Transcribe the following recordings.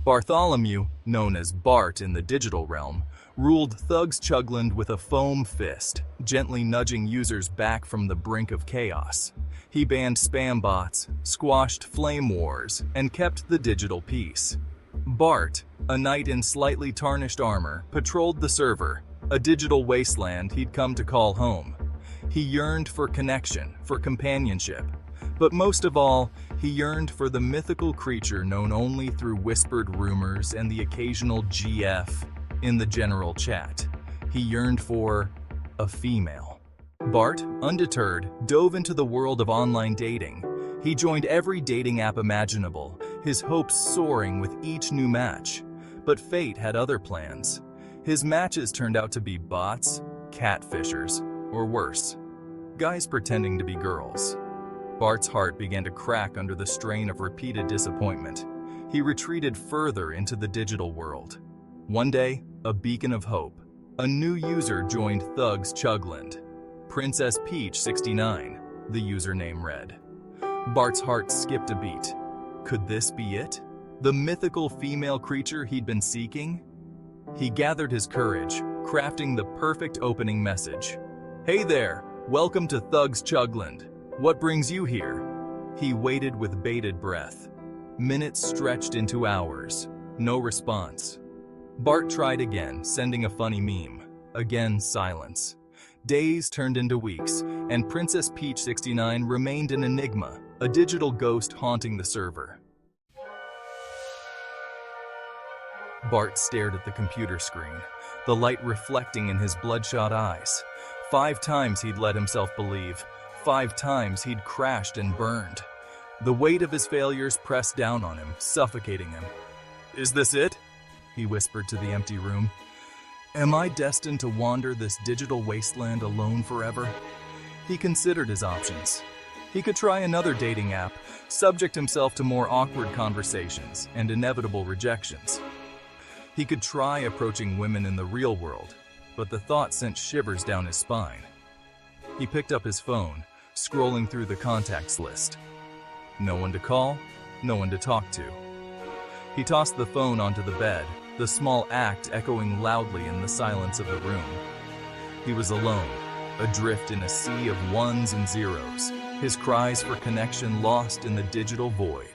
Bartholomew, known as Bart in the digital realm, ruled Thugs Chugland with a foam fist, gently nudging users back from the brink of chaos. He banned spam bots, squashed flame wars, and kept the digital peace. Bart, a knight in slightly tarnished armor, patrolled the server, a digital wasteland he'd come to call home. He yearned for connection, for companionship, but most of all, he yearned for the mythical creature known only through whispered rumors and the occasional GF in the general chat. He yearned for a female. Bart, undeterred, dove into the world of online dating. He joined every dating app imaginable, his hopes soaring with each new match. But fate had other plans. His matches turned out to be bots, catfishers, or worse, guys pretending to be girls. Bart's heart began to crack under the strain of repeated disappointment. He retreated further into the digital world. One day, a beacon of hope, a new user joined Thugs Chugland. Princess Peach 69, the username read. Bart's heart skipped a beat. Could this be it? The mythical female creature he'd been seeking? He gathered his courage, crafting the perfect opening message. "Hey there, welcome to Thugs Chugland. What brings you here?" He waited with bated breath. Minutes stretched into hours. No response. Bart tried again, sending a funny meme. Again, silence. Days turned into weeks, and Princess Peach 69 remained an enigma, a digital ghost haunting the server. Bart stared at the computer screen, the light reflecting in his bloodshot eyes. 5 times he'd let himself believe. 5 times he'd crashed and burned. The weight of his failures pressed down on him, suffocating him. "Is this it?" he whispered to the empty room. "Am I destined to wander this digital wasteland alone forever?" He considered his options. He could try another dating app, subject himself to more awkward conversations and inevitable rejections. He could try approaching women in the real world, but the thought sent shivers down his spine. He picked up his phone, scrolling through the contacts list. No one to call, no one to talk to. He tossed the phone onto the bed, the small act echoing loudly in the silence of the room. He was alone, adrift in a sea of ones and zeros, his cries for connection lost in the digital void.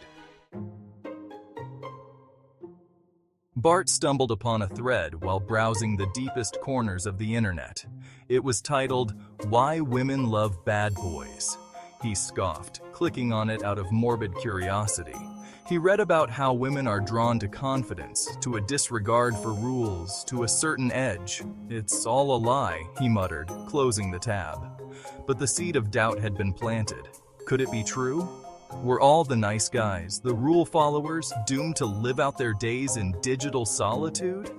Bart stumbled upon a thread while browsing the deepest corners of the internet. It was titled, "Why Women Love Bad Boys." He scoffed, clicking on it out of morbid curiosity. He read about how women are drawn to confidence, to a disregard for rules, to a certain edge. "It's all a lie," he muttered, closing the tab. But the seed of doubt had been planted. Could it be true? Were all the nice guys, the rule followers, doomed to live out their days in digital solitude?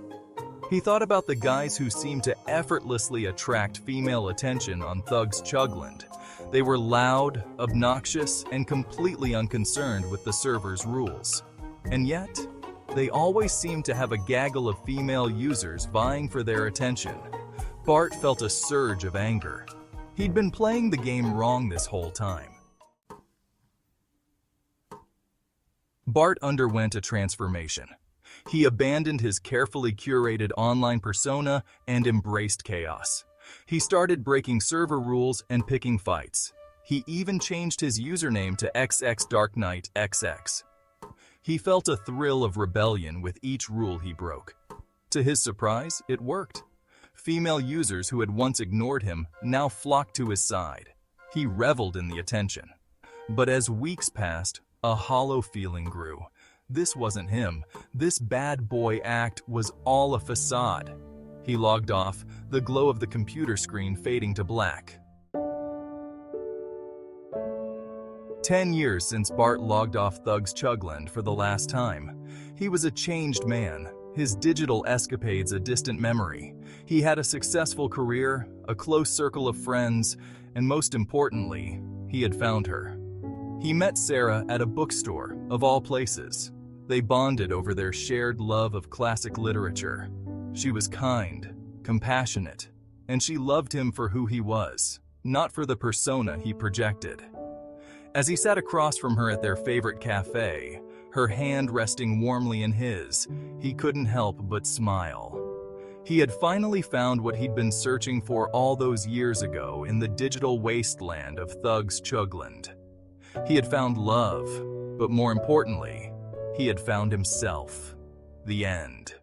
He thought about the guys who seemed to effortlessly attract female attention on Thugs Chugland. They were loud, obnoxious, and completely unconcerned with the server's rules. And yet, they always seemed to have a gaggle of female users vying for their attention. Bart felt a surge of anger. He'd been playing the game wrong this whole time. Bart underwent a transformation. He abandoned his carefully curated online persona and embraced chaos. He started breaking server rules and picking fights. He even changed his username to XXDarkKnightXX. He felt a thrill of rebellion with each rule he broke. To his surprise, it worked. Female users who had once ignored him now flocked to his side. He reveled in the attention. But as weeks passed, a hollow feeling grew. This wasn't him. This bad boy act was all a facade. He logged off, the glow of the computer screen fading to black. 10 years since Bart logged off Thugs Chugland for the last time. He was a changed man, his digital escapades a distant memory. He had a successful career, a close circle of friends, and most importantly, he had found her. He met Sarah at a bookstore, of all places. They bonded over their shared love of classic literature. She was kind, compassionate, and she loved him for who he was, not for the persona he projected. As he sat across from her at their favorite cafe, her hand resting warmly in his, he couldn't help but smile. He had finally found what he'd been searching for all those years ago in the digital wasteland of Thugs Chugland. He had found love, but more importantly, he had found himself. The end.